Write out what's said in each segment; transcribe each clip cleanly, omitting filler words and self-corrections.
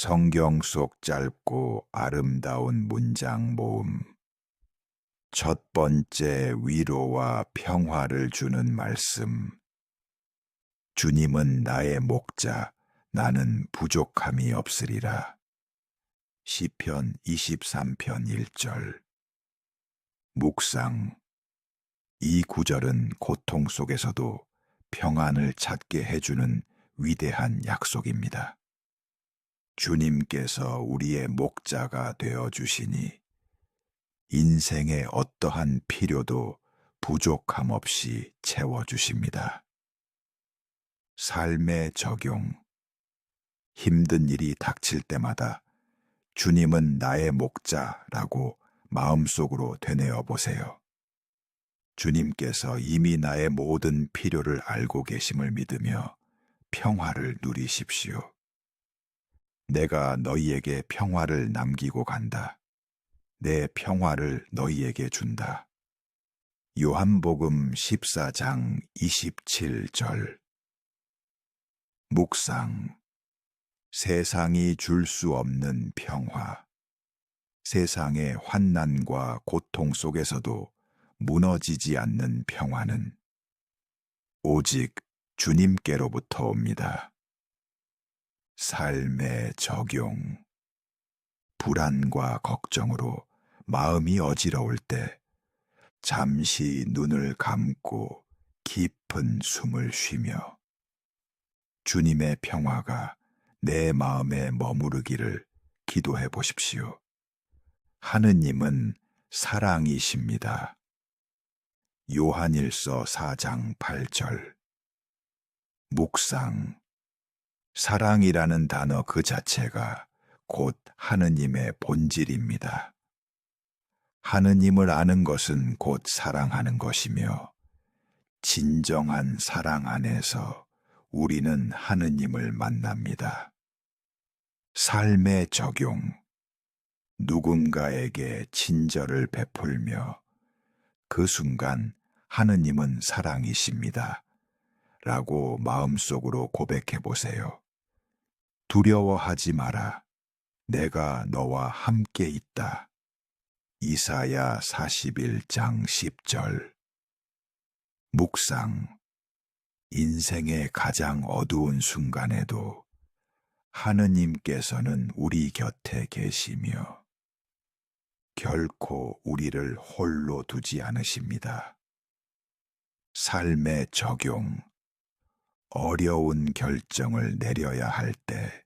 성경 속 짧고 아름다운 문장 모음. 첫 번째, 위로와 평화를 주는 말씀. 주님은 나의 목자, 나는 부족함이 없으리라. 시편 23편 1절. 묵상. 이 구절은 고통 속에서도 평안을 찾게 해주는 위대한 약속입니다. 주님께서 우리의 목자가 되어주시니 인생의 어떠한 필요도 부족함 없이 채워주십니다. 삶의 적용. 힘든 일이 닥칠 때마다 주님은 나의 목자라고 마음속으로 되뇌어 보세요. 주님께서 이미 나의 모든 필요를 알고 계심을 믿으며 평화를 누리십시오. 내가 너희에게 평화를 남기고 간다. 내 평화를 너희에게 준다. 요한복음 14장 27절. 묵상. 세상이 줄 수 없는 평화. 세상의 환난과 고통 속에서도 무너지지 않는 평화는 오직 주님께로부터 옵니다. 삶의 적용. 불안과 걱정으로 마음이 어지러울 때 잠시 눈을 감고 깊은 숨을 쉬며 주님의 평화가 내 마음에 머무르기를 기도해 보십시오. 하느님은 사랑이십니다. 요한일서 4장 8절. 묵상. 사랑이라는 단어 그 자체가 곧 하느님의 본질입니다. 하느님을 아는 것은 곧 사랑하는 것이며 진정한 사랑 안에서 우리는 하느님을 만납니다. 삶의 적용. 누군가에게 친절을 베풀며 그 순간 하느님은 사랑이십니다. 라고 마음속으로 고백해 보세요. 두려워하지 마라. 내가 너와 함께 있다. 이사야 41장 10절. 묵상. 인생의 가장 어두운 순간에도 하느님께서는 우리 곁에 계시며 결코 우리를 홀로 두지 않으십니다. 삶의 적용. 어려운 결정을 내려야 할 때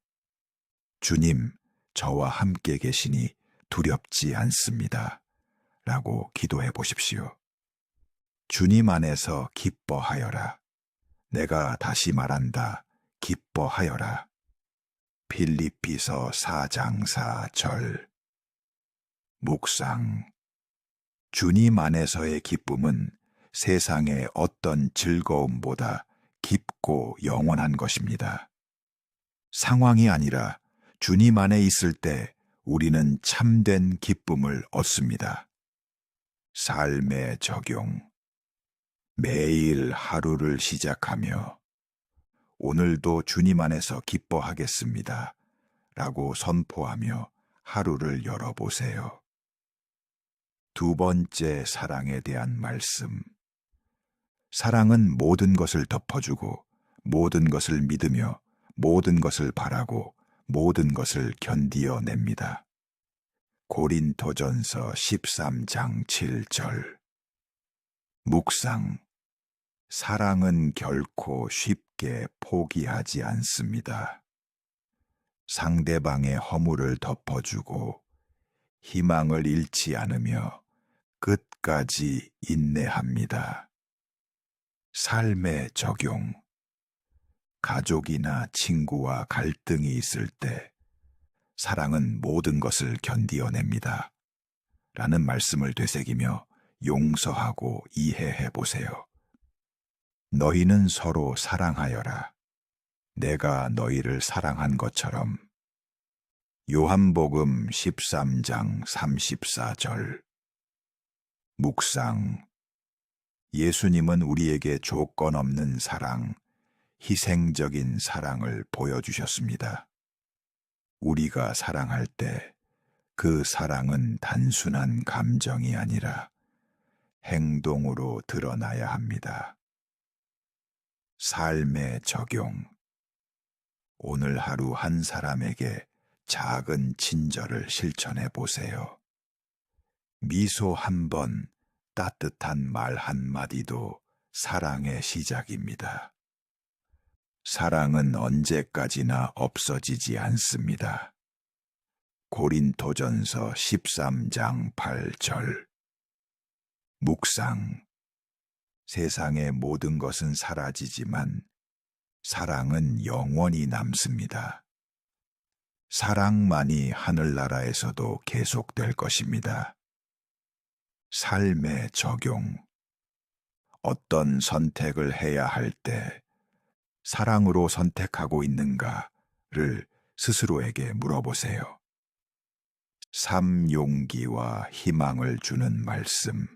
주님, 저와 함께 계시니 두렵지 않습니다. 라고 기도해 보십시오. 주님 안에서 기뻐하여라. 내가 다시 말한다. 기뻐하여라. 필립비서 4장 4절. 묵상. 주님 안에서의 기쁨은 세상의 어떤 즐거움보다 깊고 영원한 것입니다. 상황이 아니라 주님 안에 있을 때 우리는 참된 기쁨을 얻습니다. 삶의 적용. 매일 하루를 시작하며 오늘도 주님 안에서 기뻐하겠습니다. 라고 선포하며 하루를 열어보세요. 두 번째, 사랑에 대한 말씀. 사랑은 모든 것을 덮어주고 모든 것을 믿으며 모든 것을 바라고 모든 것을 견디어냅니다. 고린도전서 13장 7절. 묵상. 사랑은 결코 쉽게 포기하지 않습니다. 상대방의 허물을 덮어주고 희망을 잃지 않으며 끝까지 인내합니다. 삶의 적용. 가족이나 친구와 갈등이 있을 때 사랑은 모든 것을 견디어냅니다. 라는 말씀을 되새기며 용서하고 이해해 보세요. 너희는 서로 사랑하여라. 내가 너희를 사랑한 것처럼. 요한복음 13장 34절. 묵상. 예수님은 우리에게 조건 없는 사랑, 희생적인 사랑을 보여주셨습니다. 우리가 사랑할 때 그 사랑은 단순한 감정이 아니라 행동으로 드러나야 합니다. 삶의 적용. 오늘 하루 한 사람에게 작은 친절을 실천해 보세요. 미소 한 번, 따뜻한 말 한마디도 사랑의 시작입니다. 사랑은 언제까지나 없어지지 않습니다. 고린도전서 13장 8절. 묵상. 세상의 모든 것은 사라지지만 사랑은 영원히 남습니다. 사랑만이 하늘나라에서도 계속될 것입니다. 삶의 적용. 어떤 선택을 해야 할 때 사랑으로 선택하고 있는가를 스스로에게 물어보세요. 삶 용기와 희망을 주는 말씀.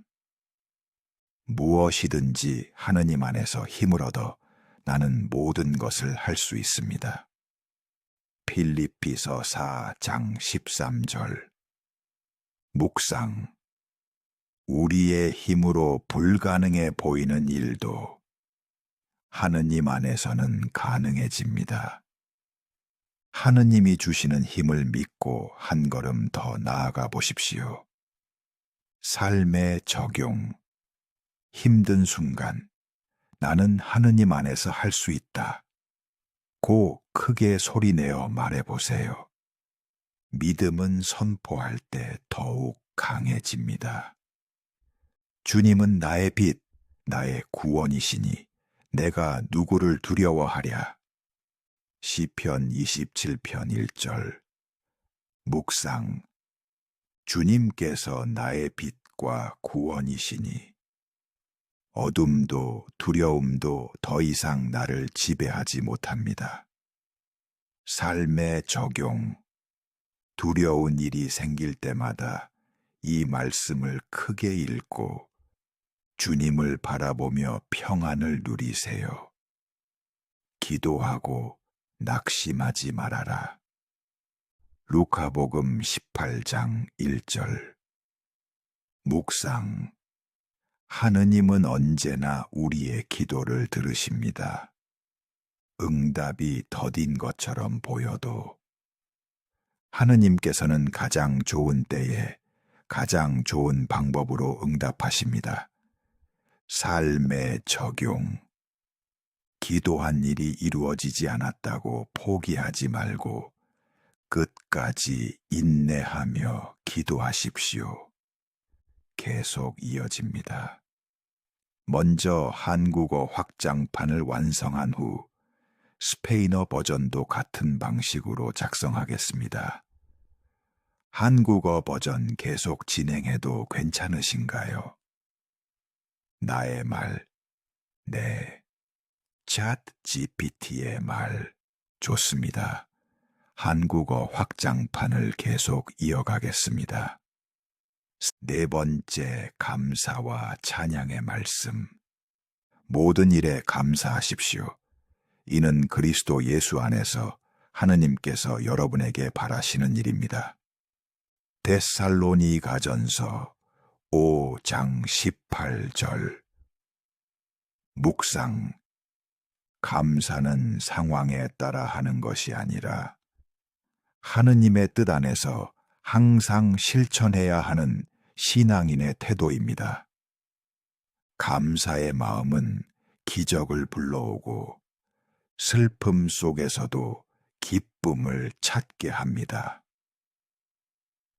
무엇이든지 하느님 안에서 힘을 얻어 나는 모든 것을 할 수 있습니다. 필립비서 4장 13절. 묵상. 우리의 힘으로 불가능해 보이는 일도 하느님 안에서는 가능해집니다. 하느님이 주시는 힘을 믿고 한 걸음 더 나아가 보십시오. 삶의 적용. 힘든 순간, 나는 하느님 안에서 할 수 있다. 고 크게 소리내어 말해보세요. 믿음은 선포할 때 더욱 강해집니다. 주님은 나의 빛, 나의 구원이시니 내가 누구를 두려워하랴. 시편 27편 1절. 묵상. 주님께서 나의 빛과 구원이시니 어둠도 두려움도 더 이상 나를 지배하지 못합니다. 삶의 적용. 두려운 일이 생길 때마다 이 말씀을 크게 읽고 주님을 바라보며 평안을 누리세요. 기도하고 낙심하지 말아라. 루카복음 18장 1절. 묵상. 하느님은 언제나 우리의 기도를 들으십니다. 응답이 더딘 것처럼 보여도 하느님께서는 가장 좋은 때에 가장 좋은 방법으로 응답하십니다. 삶의 적용. 기도한 일이 이루어지지 않았다고 포기하지 말고 끝까지 인내하며 기도하십시오. 계속 이어집니다. 먼저 한국어 확장판을 완성한 후 스페인어 버전도 같은 방식으로 작성하겠습니다. 한국어 버전 계속 진행해도 괜찮으신가요? 나의 말, 네. 챗 GPT의 말, 좋습니다. 한국어 확장판을 계속 이어가겠습니다. 네 번째, 감사와 찬양의 말씀. 모든 일에 감사하십시오. 이는 그리스도 예수 안에서 하느님께서 여러분에게 바라시는 일입니다. 데살로니가전서 5장 18절. 묵상. 감사는 상황에 따라 하는 것이 아니라 하느님의 뜻 안에서 항상 실천해야 하는 신앙인의 태도입니다. 감사의 마음은 기적을 불러오고 슬픔 속에서도 기쁨을 찾게 합니다.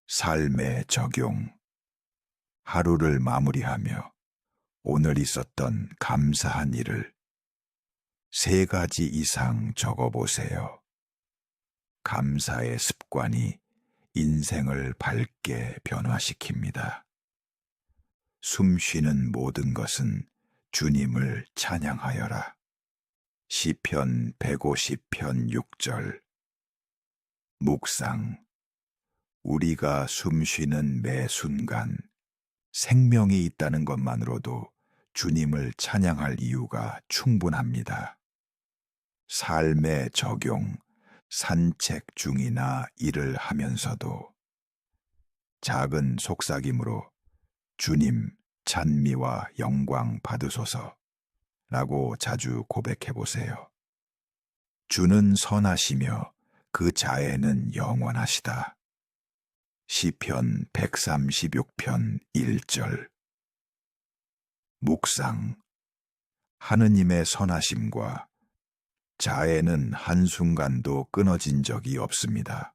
삶의 적용. 하루를 마무리하며 오늘 있었던 감사한 일을 3가지 이상 적어보세요. 감사의 습관이 인생을 밝게 변화시킵니다. 숨 쉬는 모든 것은 주님을 찬양하여라. 시편 150편 6절. 묵상. 우리가 숨 쉬는 매 순간 생명이 있다는 것만으로도 주님을 찬양할 이유가 충분합니다. 삶의 적용. 산책 중이나 일을 하면서도 작은 속삭임으로 주님 찬미와 영광 받으소서 라고 자주 고백해 보세요. 주는 선하시며 그 자애는 영원하시다. 시편 136편 1절. 묵상. 하느님의 선하심과 자애는 한순간도 끊어진 적이 없습니다.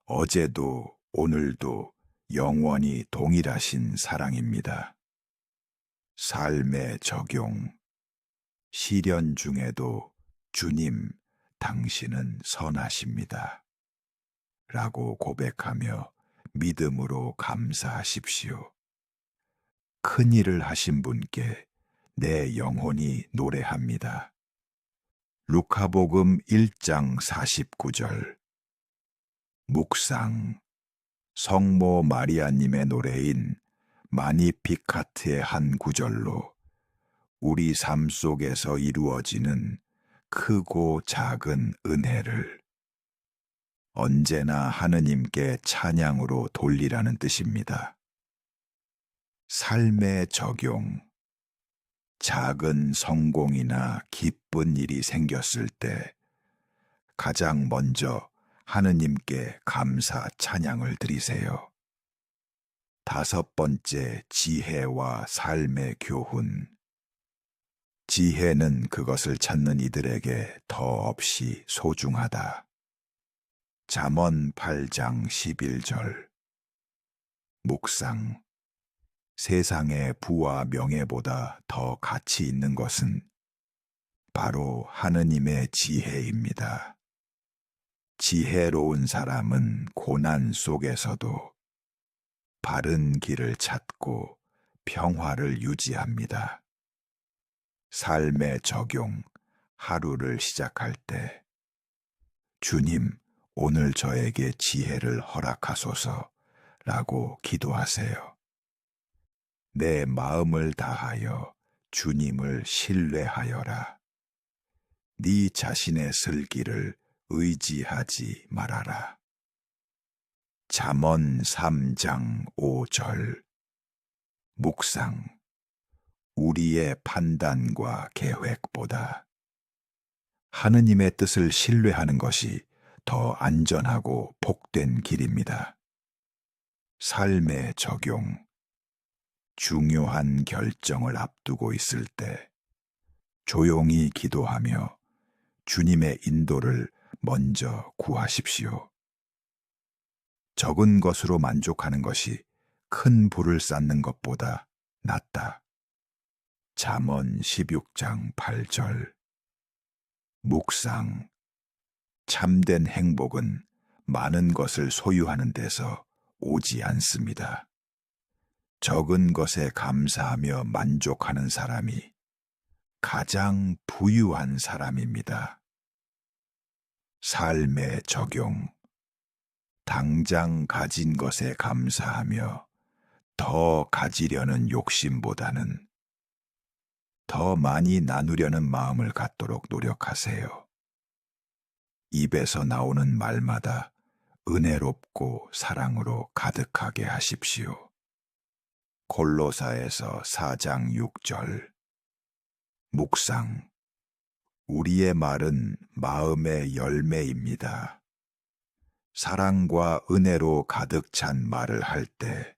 어제도 오늘도 영원히 동일하신 사랑입니다. 삶의 적용. 시련 중에도 주님, 당신은 선하십니다. 라고 고백하며 믿음으로 감사하십시오. 큰 일을 하신 분께 내 영혼이 노래합니다. 루카복음 1장 49절. 묵상. 성모 마리아님의 노래인 마니피카트의 한 구절로 우리 삶 속에서 이루어지는 크고 작은 은혜를 언제나 하느님께 찬양으로 돌리라는 뜻입니다. 삶의 적용. 작은 성공이나 기쁜 일이 생겼을 때 가장 먼저 하느님께 감사 찬양을 드리세요. 5번째, 지혜와 삶의 교훈. 지혜는 그것을 찾는 이들에게 더없이 소중하다. 잠언 8장 11절. 묵상. 세상의 부와 명예보다 더 가치 있는 것은 바로 하느님의 지혜입니다. 지혜로운 사람은 고난 속에서도 바른 길을 찾고 평화를 유지합니다. 삶의 적용. 하루를 시작할 때 주님, 오늘 저에게 지혜를 허락하소서 라고 기도하세요. 내 마음을 다하여 주님을 신뢰하여라. 네 자신의 슬기를 의지하지 말아라. 잠언 3장 5절. 묵상. 우리의 판단과 계획보다 하느님의 뜻을 신뢰하는 것이 더 안전하고 복된 길입니다. 삶의 적용. 중요한 결정을 앞두고 있을 때 조용히 기도하며 주님의 인도를 먼저 구하십시오. 적은 것으로 만족하는 것이 큰 부를 쌓는 것보다 낫다. 잠언 16장 8절. 묵상. 참된 행복은 많은 것을 소유하는 데서 오지 않습니다. 적은 것에 감사하며 만족하는 사람이 가장 부유한 사람입니다. 삶의 적용. 당장 가진 것에 감사하며 더 가지려는 욕심보다는 더 많이 나누려는 마음을 갖도록 노력하세요. 입에서 나오는 말마다 은혜롭고 사랑으로 가득하게 하십시오. 골로사에서 4장 6절. 묵상. 우리의 말은 마음의 열매입니다. 사랑과 은혜로 가득 찬 말을 할 때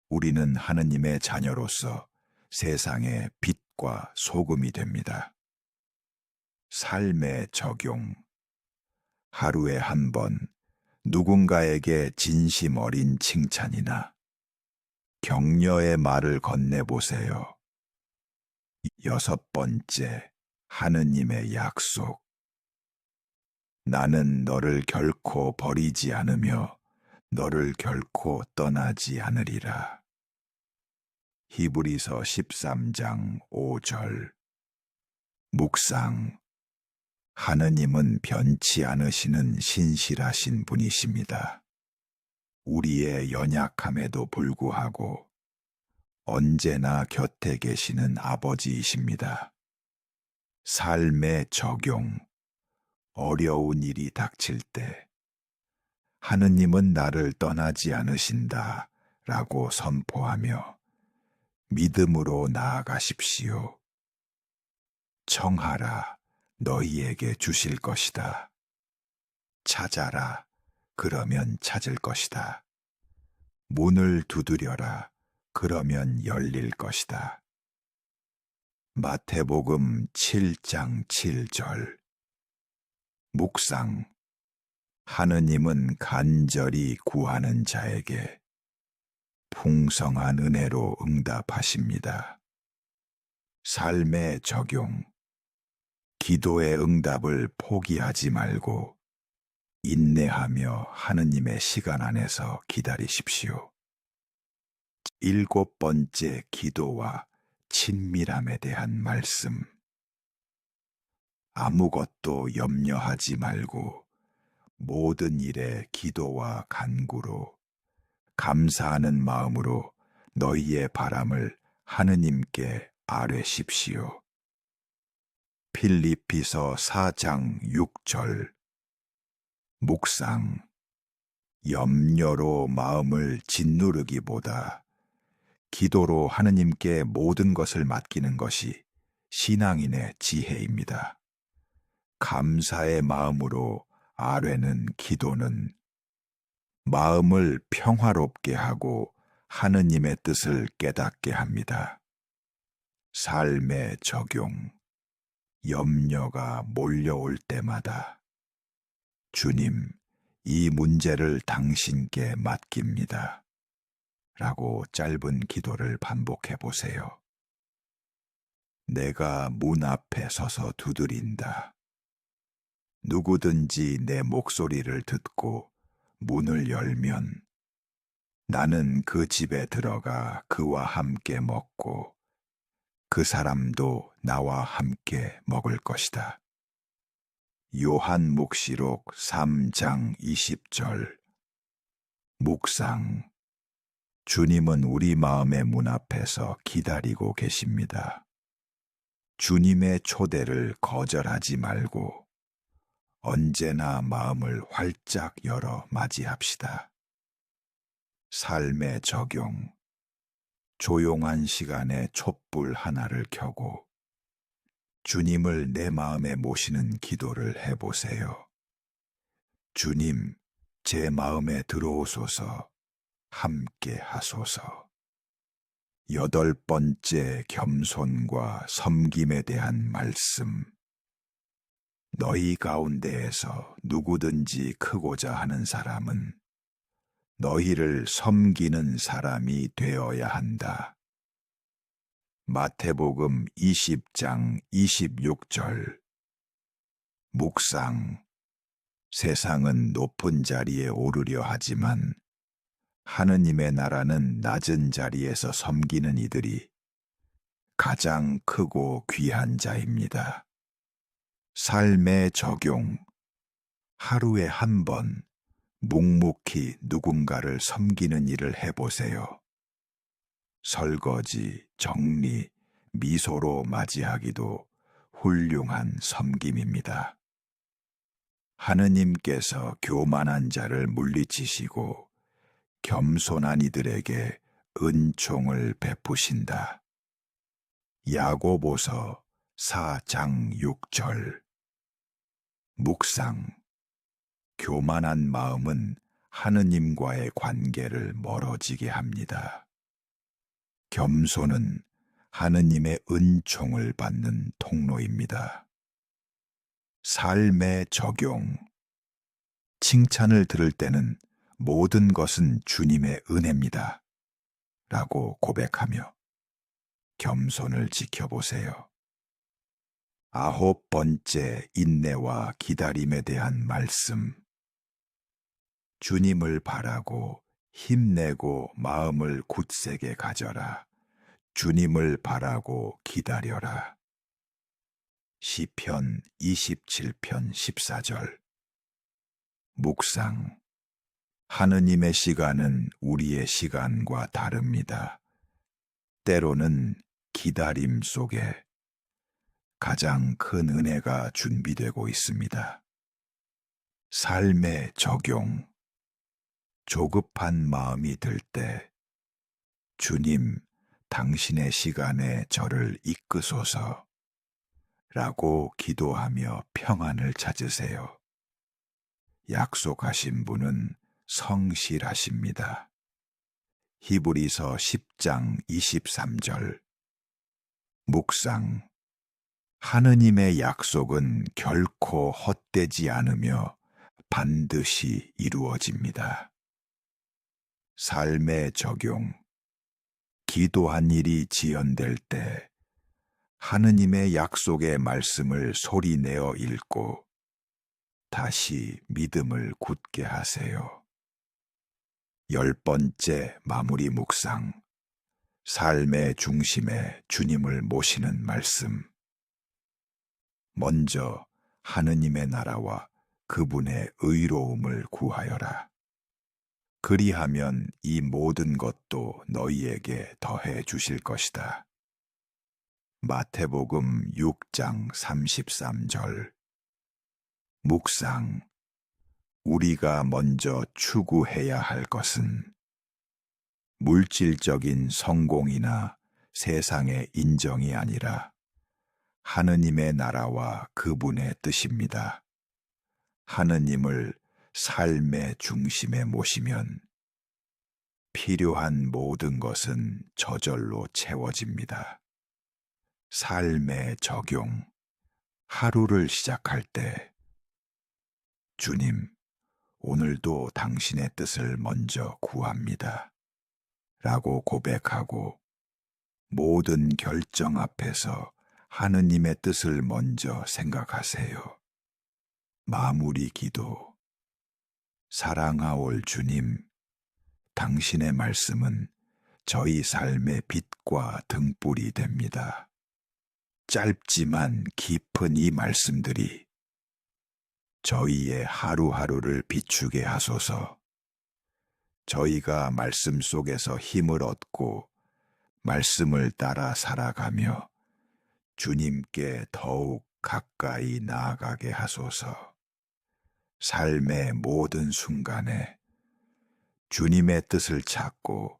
우리는 하느님의 자녀로서 세상의 빛과 소금이 됩니다. 삶의 적용. 하루에 한 번 누군가에게 진심 어린 칭찬이나 격려의 말을 건네보세요. 6번째, 하느님의 약속. 나는 너를 결코 버리지 않으며 너를 결코 떠나지 않으리라. 히브리서 13장 5절. 묵상. 하느님은 변치 않으시는 신실하신 분이십니다. 우리의 연약함에도 불구하고 언제나 곁에 계시는 아버지이십니다. 삶의 적용. 어려운 일이 닥칠 때 하느님은 나를 떠나지 않으신다 라고 선포하며 믿음으로 나아가십시오. 청하라, 너희에게 주실 것이다. 찾아라, 그러면 찾을 것이다. 문을 두드려라, 그러면 열릴 것이다. 마태복음 7장 7절. 묵상. 하느님은 간절히 구하는 자에게 풍성한 은혜로 응답하십니다. 삶의 적용. 기도의 응답을 포기하지 말고 인내하며 하느님의 시간 안에서 기다리십시오. 7번째 기도와 친밀함에 대한 말씀. 아무것도 염려하지 말고 모든 일에 기도와 간구로 감사하는 마음으로 너희의 바람을 하느님께 아뢰십시오. 필립비서 4장 6절. 묵상. 염려로 마음을 짓누르기보다 기도로 하느님께 모든 것을 맡기는 것이 신앙인의 지혜입니다. 감사의 마음으로 아뢰는 기도는 마음을 평화롭게 하고 하느님의 뜻을 깨닫게 합니다. 삶의 적용. 염려가 몰려올 때마다 주님, 이 문제를 당신께 맡깁니다. 라고 짧은 기도를 반복해 보세요. 내가 문 앞에 서서 두드린다. 누구든지 내 목소리를 듣고 문을 열면 나는 그 집에 들어가 그와 함께 먹고 그 사람도 나와 함께 먹을 것이다. 요한묵시록 3장 20절. 묵상. 주님은 우리 마음의 문 앞에서 기다리고 계십니다. 주님의 초대를 거절하지 말고 언제나 마음을 활짝 열어 맞이합시다. 삶의 적용. 조용한 시간에 촛불 하나를 켜고 주님을 내 마음에 모시는 기도를 해보세요. 주님, 제 마음에 들어오소서, 함께 하소서. 8번째 겸손과 섬김에 대한 말씀. 너희 가운데에서 누구든지 크고자 하는 사람은 너희를 섬기는 사람이 되어야 한다. 마태복음 20장 26절. 묵상. 세상은 높은 자리에 오르려 하지만 하느님의 나라는 낮은 자리에서 섬기는 이들이 가장 크고 귀한 자입니다. 삶의 적용. 하루에 한 번 묵묵히 누군가를 섬기는 일을 해보세요. 설거지, 정리, 미소로 맞이하기도 훌륭한 섬김입니다. 하느님께서 교만한 자를 물리치시고 겸손한 이들에게 은총을 베푸신다. 야고보서 4장 6절. 묵상. 교만한 마음은 하느님과의 관계를 멀어지게 합니다. 겸손은 하느님의 은총을 받는 통로입니다. 삶의 적용. 칭찬을 들을 때는 모든 것은 주님의 은혜입니다. 라고 고백하며 겸손을 지켜보세요. 9번째 인내와 기다림에 대한 말씀. 주님을 바라고 힘내고 마음을 굳세게 가져라. 주님을 바라고 기다려라. 시편 27편 14절. 묵상. 하느님의 시간은 우리의 시간과 다릅니다. 때로는 기다림 속에 가장 큰 은혜가 준비되고 있습니다. 삶의 적용. 조급한 마음이 들 때, 주님, 당신의 시간에 저를 이끄소서 라고 기도하며 평안을 찾으세요. 약속하신 분은 성실하십니다. 히브리서 10장 23절. 묵상. 하느님의 약속은 결코 헛되지 않으며 반드시 이루어집니다. 삶의 적용. 기도한 일이 지연될 때 하느님의 약속의 말씀을 소리내어 읽고 다시 믿음을 굳게 하세요. 10번째 마무리 묵상. 삶의 중심에 주님을 모시는 말씀. 먼저 하느님의 나라와 그분의 의로움을 구하여라. 그리하면 이 모든 것도 너희에게 더해 주실 것이다. 마태복음 6장 33절. 묵상. 우리가 먼저 추구해야 할 것은 물질적인 성공이나 세상의 인정이 아니라 하느님의 나라와 그분의 뜻입니다. 하느님을 삶의 중심에 모시면 필요한 모든 것은 저절로 채워집니다. 삶의 적용. 하루를 시작할 때, 주님, 오늘도 당신의 뜻을 먼저 구합니다. 라고 고백하고 모든 결정 앞에서 하느님의 뜻을 먼저 생각하세요. 마무리 기도. 사랑하올 주님, 당신의 말씀은 저희 삶의 빛과 등불이 됩니다. 짧지만 깊은 이 말씀들이 저희의 하루하루를 비추게 하소서. 저희가 말씀 속에서 힘을 얻고 말씀을 따라 살아가며 주님께 더욱 가까이 나아가게 하소서. 삶의 모든 순간에 주님의 뜻을 찾고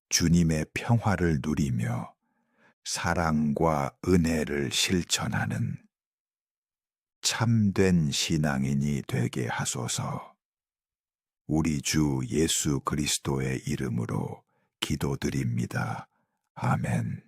주님의 평화를 누리며 사랑과 은혜를 실천하는 참된 신앙인이 되게 하소서. 우리 주 예수 그리스도의 이름으로 기도드립니다. 아멘.